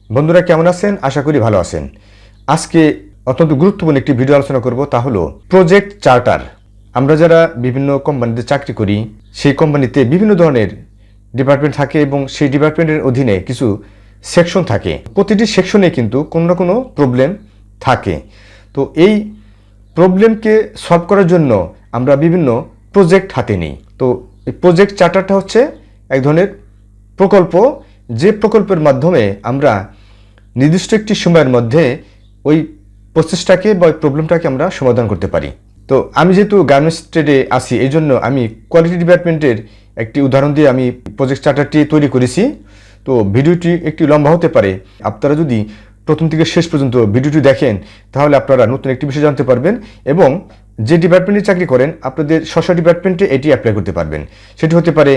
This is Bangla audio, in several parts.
বন্ধুরা কেমন আছেন? আশা করি ভালো আছেন। আজকে অত্যন্ত গুরুত্বপূর্ণ একটি ভিডিও আলোচনা করব, তা হলো প্রজেক্ট চার্টার। আমরা যারা বিভিন্ন কোম্পানিতে চাকরি করি, সেই কোম্পানিতে বিভিন্ন ধরনের ডিপার্টমেন্ট থাকে এবং সেই ডিপার্টমেন্টের অধীনে কিছু সেকশন থাকে। প্রতিটি সেকশনে কিন্তু কোনো না কোনো প্রবলেম থাকে। তো এই প্রবলেমকে সলভ করার জন্য আমরা বিভিন্ন প্রজেক্ট হাতে নিই। তো এই প্রজেক্ট চার্টারটা হচ্ছে এক ধরনের প্রকল্প, যে প্রকল্পের মাধ্যমে আমরা নির্দিষ্ট একটি সময়ের মধ্যে ওই প্রসেসটাকে বা ওই প্রবলেমটাকে আমরা সমাধান করতে পারি। তো আমি যেহেতু গার্মেন্টস ট্রেডে আছি, এই জন্য আমি কোয়ালিটি ডিপার্টমেন্টের একটি উদাহরণ দিয়ে আমি প্রজেক্ট চার্টারটি তৈরি করেছি। তো ভিডিওটি একটি লম্বা হতে পারে, আপনারা যদি প্রথম থেকে শেষ পর্যন্ত ভিডিওটি দেখেন তাহলে আপনারা নতুন একটি বিষয় জানতে পারবেন এবং যে ডিপার্টমেন্টে চাকরি করেন আপনাদের স্ব ডিপার্টমেন্টে এটি অ্যাপ্লাই করতে পারবেন। সেটি হতে পারে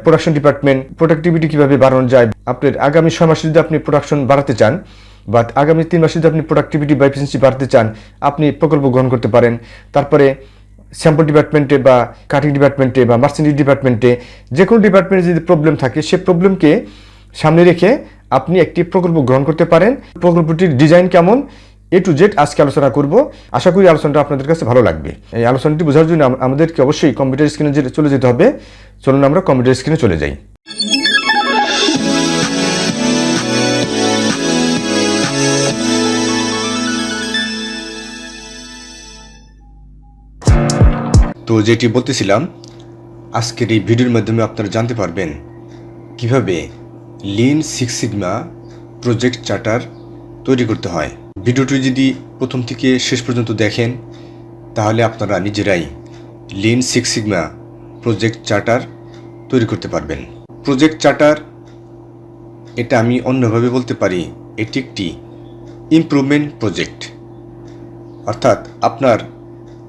প্রোডাকশন ডিপার্টমেন্ট, প্রোডাক্টিভিটি কীভাবে বাড়ানো যায়। আপনার আগামী 6 মাসে যদি আপনি প্রোডাকশন বাড়াতে চান বা আগামী 3 মাসে যদি আপনি প্রোডাক্টিভিটি বা এফিসিয়েন্সি বাড়াতে চান, আপনি প্রকল্প গ্রহণ করতে পারেন। তারপরে স্যাম্পল ডিপার্টমেন্টে বা কাটিং ডিপার্টমেন্টে বা মার্চেন্টিং ডিপার্টমেন্টে যে কোনো ডিপার্টমেন্টে যদি প্রবলেম থাকে, সে প্রবলেমকে সামনে রেখে আপনি একটি প্রকল্প গ্রহণ করতে পারেন। প্রকল্পটির ডিজাইন কেমন, এ টু জেড আজকে আলোচনা করব। আশা করি আলোচনাটা আপনাদের কাছে ভালো লাগবে। এই আলোচনাটি বোঝার জন্য আমাদেরকে অবশ্যই কম্পিউটার স্ক্রিনে চলে যেতে হবে। চলুন আমরা কম্পিউটার স্ক্রিনে চলে যাই। তো যেটি বলতেছিলাম, আজকের এই ভিডিওর মাধ্যমে আপনারা জানতে পারবেন কিভাবে lean six sigma project charter তৈরি করতে হয়। ভিডিওটি যদি প্রথম থেকে শেষ পর্যন্ত দেখেন তাহলে আপনারা নিজেরাই lean six sigma project charter তৈরি করতে পারবেন। প্রজেক্ট চার্টার, এটা আমি অন্যভাবে বলতে পারি, এটি একটি ইমপ্রুভমেন্ট প্রজেক্ট। অর্থাৎ আপনার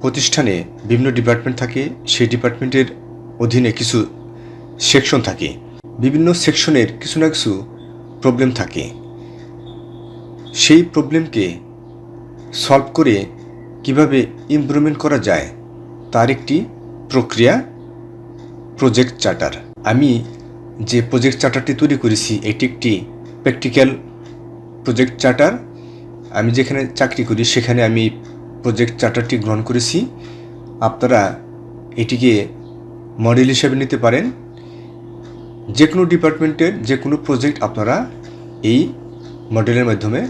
প্রতিষ্ঠানে বিভিন্ন ডিপার্টমেন্ট থাকে, সেই ডিপার্টমেন্টের অধীনে কিছু সেকশন থাকে, বিভিন্ন সেকশনের কিছু না কিছু প্রবলেম থাকে। সেই প্রবলেমকে সলভ করে কিভাবে ইমপ্রুভমেন্ট করা যায় তার একটি প্রক্রিয়া প্রজেক্ট চার্টার। আমি যে প্রজেক্ট চার্টারটি তৈরি করেছি এটি একটি প্র্যাকটিক্যাল প্রজেক্ট চার্টার। আমি যেখানে চাকরি করি সেখানে আমি প্রজেক্ট চার্টারটি গ্রহণ করেছি। আপনারা এটিকে মডেল হিসেবে নিতে পারেন। যে কোনো ডিপার্টমেন্টের যে কোনো প্রজেক্ট আপনারা এই মডেলের মাধ্যমে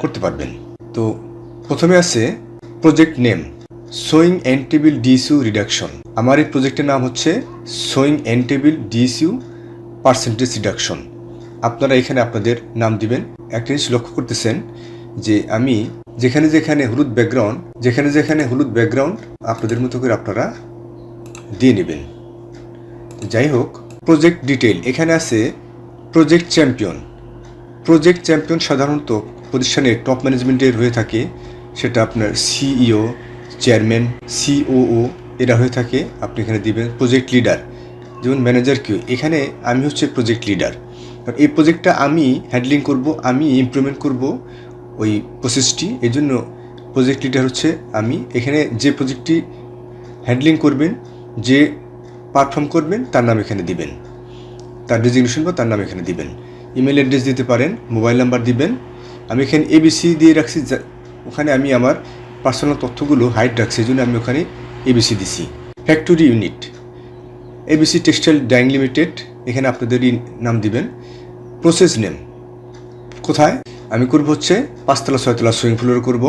করতে পারবেন। তো প্রথমে আছে project name, sewing end table DSU reduction. আমার এই প্রজেক্টের নাম হচ্ছে sewing end table DSU percentage reduction. আপনারা এখানে আপনাদের নাম দিবেন। একটা জিনিস লক্ষ্য করতেছেন যে আমি যেখানে যেখানে হলুদ ব্যাকগ্রাউন্ড আপনাদের মতো করে আপনারা দিয়ে নেবেন। যাই হোক, প্রজেক্ট ডিটেল এখানে আছে প্রজেক্ট চ্যাম্পিয়ন। প্রজেক্ট চ্যাম্পিয়ন সাধারণত প্রতিষ্ঠানের টপ ম্যানেজমেন্টের হয়ে থাকে, সেটা আপনার সিইও, চেয়ারম্যান, সিওও এরা হয়ে থাকে। আপনি এখানে দিবেন প্রজেক্ট লিডার, যেমন ম্যানেজার কেউ। এখানে আমি হচ্ছে প্রজেক্ট লিডার, কারণ এই প্রজেক্টটা আমি হ্যান্ডলিং করব, আমি ইমপ্লিমেন্ট করব ওই প্রসেসটি। এই জন্য প্রজেক্ট লিডার হচ্ছে আমি। এখানে যে প্রজেক্টটি হ্যান্ডলিং করবেন, যে পারফর্ম করবেন তার নাম এখানে দিবেন, তার ডেজিগনেশন বা তার নাম এখানে দিবেন। ইমেল অ্যাড্রেস দিতে পারেন, মোবাইল নাম্বার দিবেন। আমি এখানে এবিসি দিয়ে রাখছি, ওখানে আমি আমার পার্সোনাল তথ্যগুলো হাইড রাখছি, এই জন্য আমি ওখানে এবিসি দিছি। Factory unit ABC textile dyeing limited, এখানে আপনাদের নাম দিবেন। প্রসেস নেম কোথায় আমি করব হচ্ছে 5 তলা 6 তলা সুইমিং পুলের করব।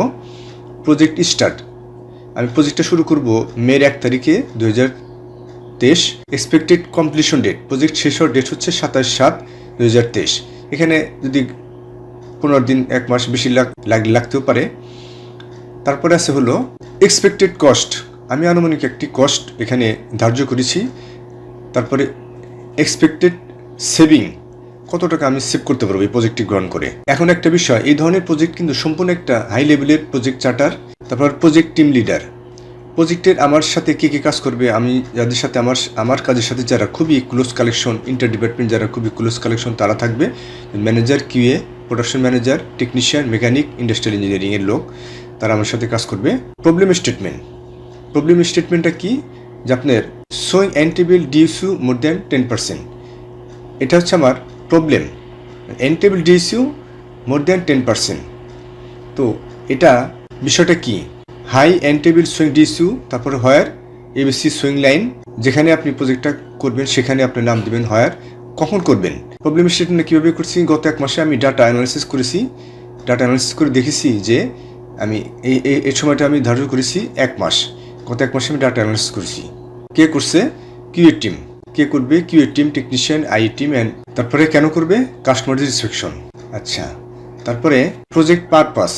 প্রজেক্ট স্টার্ট, আমি প্রজেক্টটা শুরু করব মের 1 তারিখে 2023। এক্সপেক্টেড কমপ্লিশন ডেট, প্রজেক্ট শেষ হওয়ার ডেট হচ্ছে 27/7/2023। এখানে যদি 15 দিন 1 মাস বেশি লাগতেও পারে। তারপরে আছে হলো এক্সপেক্টেড কস্ট, আমি আনুমানিক একটি কস্ট এখানে ধার্য করেছি। তারপরে এক্সপেক্টেড সেভিং, কত টাকা আমি সেভ করতে পারবো এই প্রজেক্টটি গ্রহণ করে। এখন একটা বিষয়, এই ধরনের প্রজেক্ট কিন্তু সম্পূর্ণ একটা হাই লেভেলের প্রজেক্ট চার্টার। তারপর প্রজেক্ট টিম লিডার, প্রজেক্টের আমার সাথে কে কে কাজ করবে, আমি যাদের সাথে আমার কাজের সাথে যারা খুবই ক্লোজ কালেকশন, ইন্টার ডিপার্টমেন্ট যারা খুবই ক্লোজ কালেকশন তারা থাকবে। Manager, QA, production manager, technician, mechanic, industrial ইঞ্জিনিয়ারিংয়ের লোক, তারা আমার সাথে কাজ করবে। প্রবলেম স্টেটমেন্টটা কি, যে আপনার sewing end table DSU more than 10%, এটা হচ্ছে আমার problem. End table DSU more than 10%। তো এটা বিষয়টা কি? High end table sewing DSU, তারপরে হোয়ার এবিসি সুইং লাইন, যেখানে আপনি প্রজেক্টটা করবেন সেখানে আপনি নাম দিবেন হোয়ার, কখন করবেন। প্রবলেম স্টেটমেন্ট কীভাবে করছি, গত 1 মাসে আমি ডাটা অ্যানালিসিস করেছি। ডাটা অ্যানালিসিস করে দেখেছি যে আমি এই সময়টা আমি ধার্য করেছি 1 মাস। গত 1 মাসে আমি ডাটা অ্যানালিসিস করেছি। কে করছে? QA team. কে করবে? QA team, technician, I team and তারপরে কেন করবে? Customer satisfaction. আচ্ছা, তারপরে প্রজেক্ট পারপাস।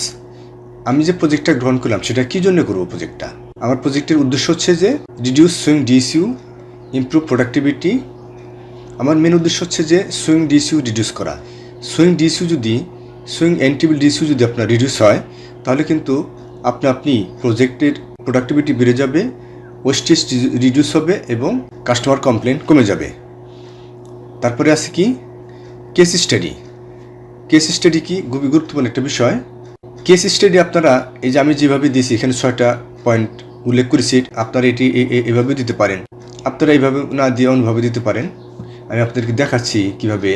আমি যে প্রজেক্টটা গ্রহণ করলাম সেটা কী জন্য করবো? প্রজেক্টটা আমার প্রজেক্টের উদ্দেশ্য হচ্ছে যে রিডিউস সুইং ডিসিউ, ইমপ্রুভ প্রোডাক্টিভিটি। আমার মেন উদ্দেশ্য হচ্ছে যে সুইং ডিসিউ রিডিউস করা। সুইং এন্ড টেবিল ডিসিউ যদি আপনার রিডিউস হয় তাহলে কিন্তু আপনি প্রজেক্টের প্রোডাক্টিভিটি বেড়ে যাবে, ওয়েস্টেজ রিডিউস হবে এবং কাস্টমার কমপ্লেন কমে যাবে। তারপরে আছে কি? Case study. কেস স্টাডি কি? খুবই গুরুত্বপূর্ণ একটা বিষয়। কেস স্টাডি আপনারা এই যে আমি যেভাবে দিয়েছি এখানে 6টা পয়েন্ট উল্লেখ করেছি, আপনারা এটি এভাবে দিতে পারেন। আপনারা এইভাবে না দিয়ে অন্যভাবে দিতে পারেন। আমি আপনাদেরকে দেখাচ্ছি কিভাবে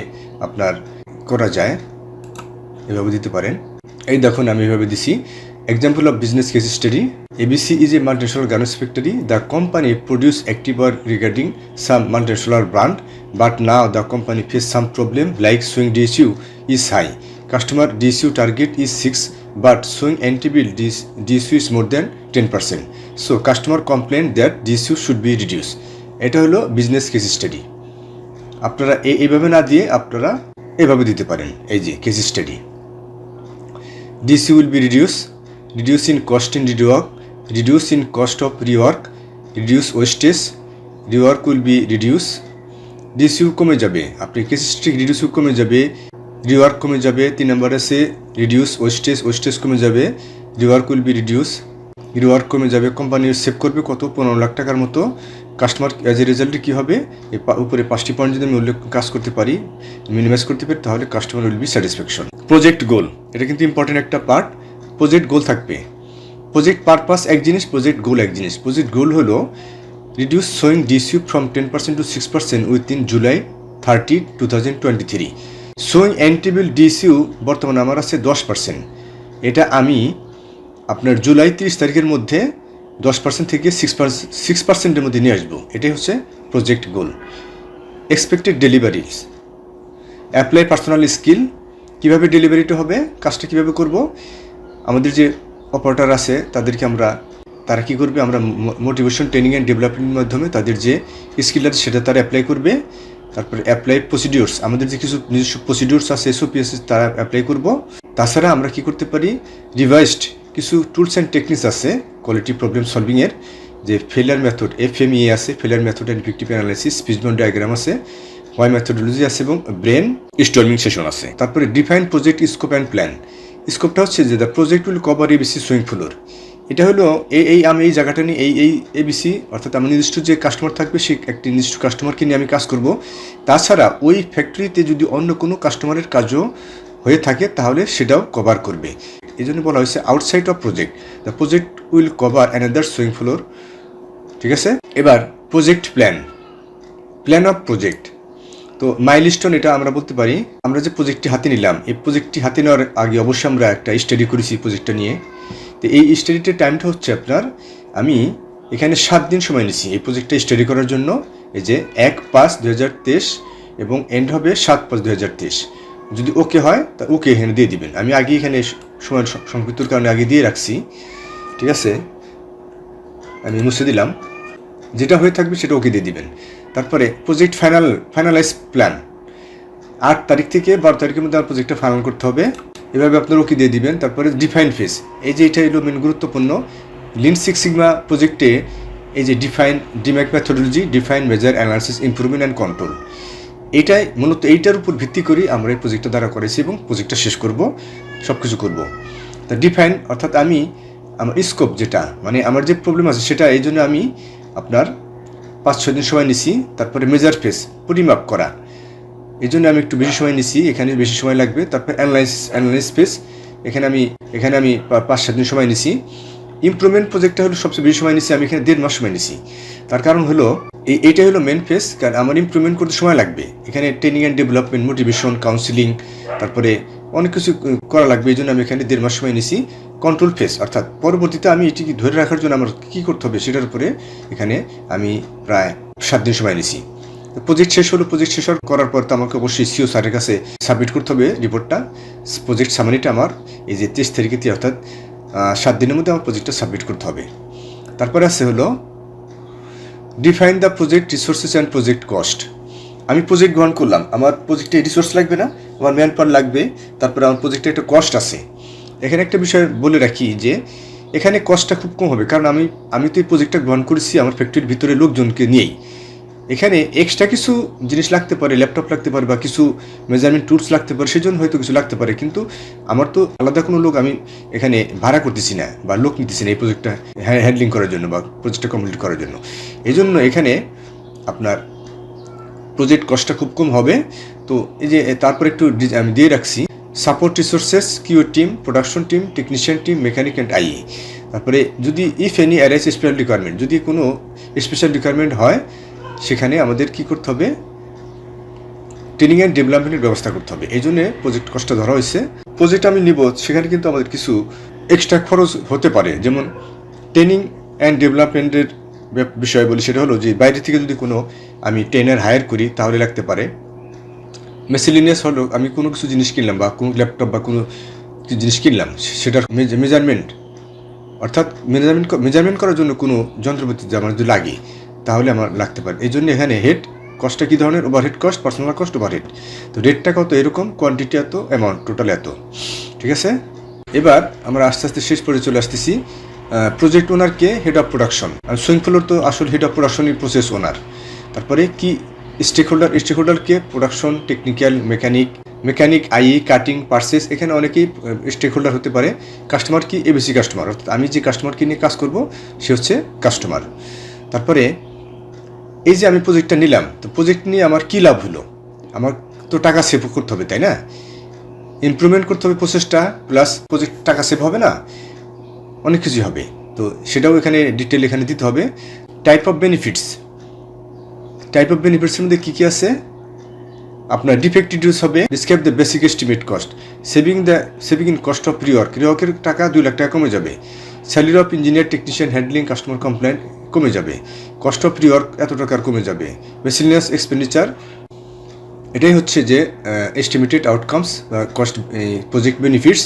আপনার করা যায়, এভাবে দিতে পারেন। এই দেখুন আমি এভাবে দিছি। Example of business case study. ABC is a multinational garments factory. The company produced activewear regarding some multinational brand, but now the company face some problem like swing DSU is high. Customer DSU target is 6, but swing NTB DSU is more than 10%. So customer complained that DSU should be reduced. এটা হলো বিজনেস কেস স্টাডি। আপনারা এইভাবে না দিয়ে আপনারা এভাবে দিতে পারেন। এই যে case study. DSU will be reduce in cost in rework, reduce in cost of rework, reduce wastage, rework will be reduce, DSU কমে যাবে, আপনি কেস স্টাডি রিডিউস কমে যাবে, রিওয়ার্ক কমে যাবে। 3 নম্বর আছে রিডিউস ওয়েস্টেজ কমে যাবে, রিওয়ার্ক উইল বি রিওয়ার্ক কমে যাবে। কোম্পানি সেভ করবে কত? 15 লাখ টাকার মতো। কাস্টমার অ্যাজ এ রেজাল্টে কী হবে? উপরে 5টি পয়েন্ট যদি আমি উল্লেখ কাজ করতে পারি, মিনিমাইজ করতে পারি, তাহলে customer will be satisfaction. Project goal, এটা কিন্তু ইম্পর্টেন্ট একটা পার্ট। প্রজেক্ট গোল থাকবে। প্রজেক্ট পারপাস এক জিনিস, প্রজেক্ট গোল এক জিনিস। প্রজেক্ট গোল হলো রিডিউস সোয়িং ডিসিউ from 10% to 6% within July 30, 2023। Sewing এন্টিবিল ডিসিউ বর্তমানে আমার আছে 10%। এটা আমি আপনার জুলাই 30 তারিখের মধ্যে 10% থেকে 6%-এর মধ্যে নিয়ে আসবো। এটাই হচ্ছে project goal. Expected deliveries. Apply personal skill. কীভাবে ডেলিভারিটা হবে, কাজটা কীভাবে করব? আমাদের যে অপারেটর আছে তারা কী করবে? আমরা মোটিভেশন ট্রেনিং অ্যান্ড ডেভেলপমেন্টের মাধ্যমে তাদের যে স্কিল আছে সেটা তারা অ্যাপ্লাই করবে। তারপরে অ্যাপ্লাই প্রসিডিওর্স, আমাদের যে কিছু নিজস্ব প্রসিডিওর্স আছে, SOPs তারা অ্যাপ্লাই করব। তাছাড়া আমরা কি করতে পারি? রিভাইজড কিছু টুলস অ্যান্ড টেকনিক্স আছে কোয়ালিটি প্রবলেম সলভিংয়ের, যে ফেলিয়ার মেথড FMEA আছে, failure method and victim analysis, fishbone diagram আছে, ওয়াই মেথোডোলজি আছে এবং ব্রেন স্টর্মিং সেশন আছে। তারপরে define project scope and plan. স্কোপটা হচ্ছে যে the project will cover ABC sewing floor. এটা হলো আমি এই জায়গাটা নিয়ে এই ABC, অর্থাৎ আমার নির্দিষ্ট যে কাস্টমার থাকবে সেই একটি নির্দিষ্ট কাস্টমারকে নিয়ে আমি কাজ করব। তাছাড়া ওই ফ্যাক্টরিতে যদি অন্য কোনো কাস্টমারের কাজও হয়ে থাকে তাহলে সেটাও কভার করবে। এই জন্য বলা হয়েছে outside of project the project will cover another swing floor. ঠিক আছে। এবার প্রজেক্ট প্ল্যান অফ প্রজেক্ট। তো মাইলস্টোন এটা আমরা বলতে পারি, আমরা যে প্রজেক্টটি হাতে নিলাম, এই প্রজেক্টটি হাতে নেওয়ার আগে অবশ্যই আমরা একটা স্টাডি করেছি প্রজেক্টটা নিয়ে। তো এই স্টাডিটার টাইমটা হচ্ছে আপনার, আমি এখানে 7 দিন সময় নিয়েছি এই প্রজেক্টটা স্টাডি করার জন্য। এই যে 1/5/2023 এবং এন্ড হবে 7/5/2023। যদি ওকে হয় তা ওকে এখানে দিয়ে দিবেন। আমি আগে এখানে সময় সংক্ষিপ্তর কারণে আগে দিয়ে রাখছি। ঠিক আছে, আমি মুছে দিলাম। যেটা হয়ে থাকবে সেটা ওকে দিয়ে দিবেন। তারপরে প্রজেক্ট ফাইনালাইজ প্ল্যান। 8 তারিখ থেকে 12 তারিখের মধ্যে আমার প্রজেক্টটা ফাইনাল করতে হবে। এভাবে আপনার ওকে দিয়ে দিবেন। তারপরে ডিফাইন ফেজ, এই যে এটা হলো মেন গুরুত্বপূর্ণ লিন সিক্স সিগমা প্রজেক্টে। এই যে DMAIC methodology, define measure analysis improvement and control, এইটাই মূলত এইটার উপর ভিত্তি করি আমরা এই প্রজেক্টটা দ্বারা করেছি এবং প্রজেক্টটা শেষ করব, সব কিছু করবো। তা ডিফাইন অর্থাৎ আমি আমার স্কোপ যেটা মানে আমার যে প্রবলেম আছে সেটা, এই জন্য আমি আপনার 5-6 দিন সময় নিছি। তারপরে মেজার ফেজ, পরিমাপ করা, এই জন্য আমি একটু বেশি সময় নিছি, এখানে বেশি সময় লাগবে। তারপরে অ্যানালাইস ফেজ, এখানে আমি 5-7 দিন সময় নিছি। ইমপ্রুভমেন্ট প্রজেক্টটা হলো সবচেয়ে বেশি সময় নিছি, আমি এখানে 1.5 মাস সময় নিছি। তার কারণ হলো এইটা হলো মেন ফেজ, কারণ আমার ইমপ্রুভমেন্ট করতে সময় লাগবে। এখানে training and development, motivation, counselling, তারপরে অনেক কিছু করা লাগবে। এই জন্য আমি এখানে 1.5 মাস সময় নিছি। কন্ট্রোল ফেস, অর্থাৎ পরবর্তীতে আমি এটিকে ধরে রাখার জন্য আমার কী করতে হবে সেটার উপরে এখানে আমি প্রায় 7 দিন সময় নিছি। প্রজেক্ট শেষ হলো। প্রজেক্ট শেষ করার পর তো আমাকে অবশ্যই সিও স্যারের কাছে সাবমিট করতে হবে রিপোর্টটা। প্রজেক্ট সামারিটা আমার এই যে 23 তারিখে, অর্থাৎ 7 দিনের মধ্যে আমার প্রজেক্টটা সাবমিট করতে হবে। তারপরে আছে হলো define the project resources and project cost. আমি প্রজেক্ট গ্রহণ করলাম, আমার প্রজেক্টে রিসোর্স লাগবে না, আমার ম্যান পাওয়ার লাগবে, তারপরে আমার প্রজেক্টে একটা কস্ট আছে। এখানে একটা বিষয় বলে রাখি যে এখানে কস্টটা খুব কম হবে, কারণ আমি তো এই প্রজেক্টটা গ্রহণ করেছি আমার ফ্যাক্টরির ভিতরে লোকজনকে নিয়েই। এখানে এক্সট্রা কিছু জিনিস লাগতে পারে, ল্যাপটপ লাগতে পারে বা কিছু মেজারমেন্ট টুলস লাগতে পারে, সেজন্য হয়তো কিছু লাগতে পারে, কিন্তু আমার তো আলাদা কোনো লোক আমি এখানে ভাড়া করতেছি না বা লোক নিতেছি না এই প্রজেক্টটা হ্যান্ডলিং করার জন্য বা প্রজেক্টটা কমপ্লিট করার জন্য। এই জন্য এখানে আপনার প্রজেক্ট কস্টটা খুব কম হবে। তো এই যে তারপর একটু আমি দিয়ে রাখছি support resources, Q team, production team, technician team, mechanic and IE. তারপরে যদি if any arise special requirement, যদি কোনো স্পেশাল রিকোয়ারমেন্ট হয় সেখানে আমাদের কী করতে হবে, ট্রেনিং অ্যান্ড ডেভেলপমেন্টের ব্যবস্থা করতে হবে। এই জন্যে প্রজেক্ট কস্টটা ধরা হয়েছে। প্রজেক্ট আমি নিব, সেখানে কিন্তু আমাদের কিছু এক্সট্রা খরচ হতে পারে। যেমন ট্রেনিং অ্যান্ড ডেভেলপমেন্টের বিষয় বলি, সেটা হলো যে বাইরে থেকে যদি কোনো আমি ট্রেনার হায়ার করি তাহলে লাগতে পারে। মেসিলিনিয়াস হলো আমি কোনো কিছু জিনিস কিনলাম বা কোনো ল্যাপটপ বা কোনো জিনিস কিনলাম, সেটার মেজারমেন্ট, অর্থাৎ মেজারমেন্ট করার জন্য কোনো যন্ত্রপাতি আমার যদি লাগে তাহলে আমার লাগতে পারে। এই জন্য এখানে হেড কস্টটা কী ধরনের, overhead cost, personal cost, overhead. তো রেটটা কত, এরকম, কোয়ান্টিটি এত, অ্যামাউন্ট টোটাল এত। ঠিক আছে, এবার আমরা আস্তে আস্তে শেষ পর্যন্ত চলে আসতেছি। প্রজেক্ট ওনারকে head of production, sewing floor তো আসল হেড অফ প্রোডাকশনই প্রসেস ওনার। তারপরে কি স্টেকহোল্ডারকে production, technical, mechanic, IE, cutting, purchase, এখানে অনেকেই স্টেক হোল্ডার হতে পারে। কাস্টমার কি, এবিসি কাস্টমার, অর্থাৎ আমি যে কাস্টমারকে নিয়ে কাজ করব সে হচ্ছে কাস্টমার। তারপরে এই যে আমি প্রজেক্টটা নিলাম, তো প্রজেক্ট নিয়ে আমার কী লাভ হলো, আমার তো টাকা সেভ করতে হবে, তাই না? ইমপ্রুভমেন্ট করতে হবে প্রসেসটা, প্লাস প্রজেক্ট টাকা সেভ হবে না, অনেক কিছুই হবে। তো সেটাও এখানে ডিটেল এখানে দিতে হবে। টাইপ অফ বেনিফিটসের মধ্যে কী কী আছে, আপনার ডিফেক্ট রিডিউস হবে, describe the basic estimate cost, saving in cost of রিওয়ার্কের টাকা 2 লাখ টাকা কমে যাবে। Salary of engineer, technician, handling, customer complaint কমে যাবে। কস্ট অফ রিওয়ার্ক এত টাকার কমে যাবে। মিসেলিনিয়াস এক্সপেন্ডিচার, এটাই হচ্ছে যে এস্টিমেটেড আউটকামস বা cost project benefits.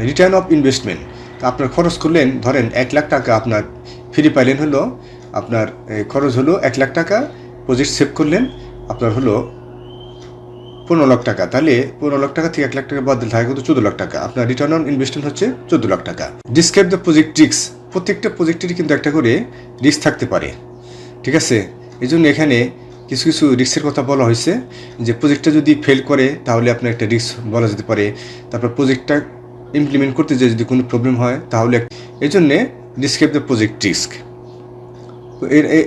Return of investment, তা আপনার খরচ করলেন, ধরেন 1 লাখ টাকা আপনার ফ্রি পাইলেন, হলো আপনার খরচ হলো 1 লাখ টাকা, প্রজেক্ট সেভ করলেন আপনার হলো 15 লাখ টাকা, তাহলে 15 লাখ টাকা থেকে 1 লাখ টাকা বাদ দিলে থাকে কিন্তু 14 লাখ টাকা। আপনার রিটার্ন অন ইনভেস্টমেন্ট হচ্ছে 14 লাখ টাকা। ডিসক্রাইব দ্য প্রজেক্ট রিস্ক, প্রত্যেকটা প্রজেক্টেরই কিন্তু একটা করে রিস্ক থাকতে পারে। ঠিক আছে, এই জন্য এখানে কিছু কিছু রিস্কের কথা বলা হয়েছে, যে প্রজেক্টটা যদি ফেল করে তাহলে আপনার একটা রিস্ক বলা যেতে পারে। তারপর প্রজেক্টটা ইমপ্লিমেন্ট করতে যে যদি কোনো প্রবলেম হয় তাহলে, এই জন্যে ডিসক্রাইব দ্য প্রজেক্ট রিস্ক।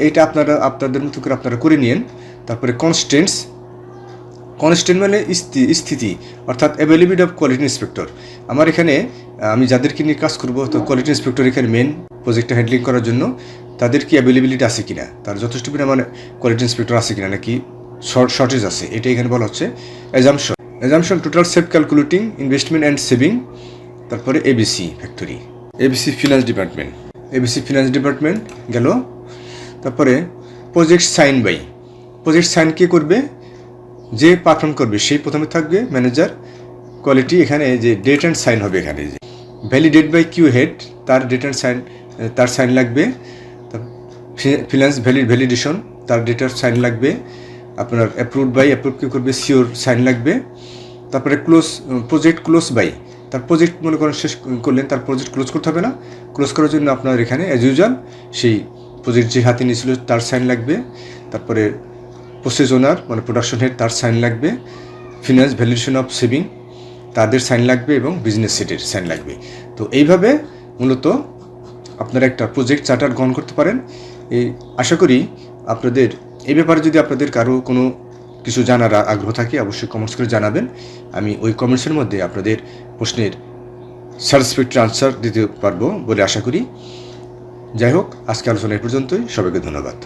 এটা আপনাদের মতো করে আপনারা করে নিন। তারপরে কনস্ট্যান্ট মানে স্থিতি, অর্থাৎ অ্যাভেলেবিলিটি অফ কোয়ালিটি ইন্সপেক্টর। আমার এখানে আমি যাদেরকে নিয়ে কাজ করবো, তো কোয়ালিটি ইন্সপেক্টর এখানে মেন প্রজেক্টটা হ্যান্ডলিং করার জন্য তাদের কি অ্যাভেলেবিলিটি আছে কিনা, তার যথেষ্ট পরিমাণ কোয়ালিটি ইন্সপেক্টর আছে কিনা, নাকি শর্টেজ আছে, এটা এখানে বলা হচ্ছে। Assumption total save calculating investment and saving. তারপরে ABC factory, ABC finance department গেল। তারপরে প্রজেক্ট সাইন কে করবে, যে পারফর্ম করবে সেই প্রথমে থাকবে, ম্যানেজার। কোয়ালিটি, এখানে যে ডেট অ্যান্ড সাইন হবে, এখানে যে ভ্যালিডেট বাই কিউ হেড, তার ডেট অ্যান্ড সাইন, তার সাইন লাগবে। ফিনান্স ভ্যালিডেশন, তার ডেট অ্যান্ড সাইন লাগবে। আপনার অ্যাপ্রুভ কে করবে, সিওর সাইন লাগবে। তারপরে প্রজেক্ট ক্লোজ বাই, তার প্রজেক্ট মনে করেন শেষ করলেন, তার প্রজেক্ট ক্লোজ করতে হবে না, ক্লোজ করার জন্য আপনার এখানে অ্যাজ ইউজুয়াল সেই প্রজেক্ট যে হাতে নিয়েছিল তার সাইন লাগবে। তারপরে প্রসেস ওনার মানে প্রোডাকশন হেড, তার সাইন লাগবে। ফিনান্স ভ্যালিডেশন অফ সেভিং, তাদের সাইন লাগবে, এবং বিজনেস সেটের সাইন লাগবে। তো এইভাবে মূলত আপনারা একটা প্রজেক্ট চার্টার গ্রহণ করতে পারেন। এই আশা করি আপনাদের এই ব্যাপারে যদি আপনাদের কারো কোনো কিছু জানার আগ্রহ থাকে অবশ্যই কমেন্টস করে জানাবেন। আমি ওই কমেন্টসের মধ্যে আপনাদের প্রশ্নের স্যাটিসফ্যাক্টরি আনসার দিতে পারবো বলে আশা করি। যাই হোক, আজকে আলোচনা এই পর্যন্তই। সবাইকে ধন্যবাদ।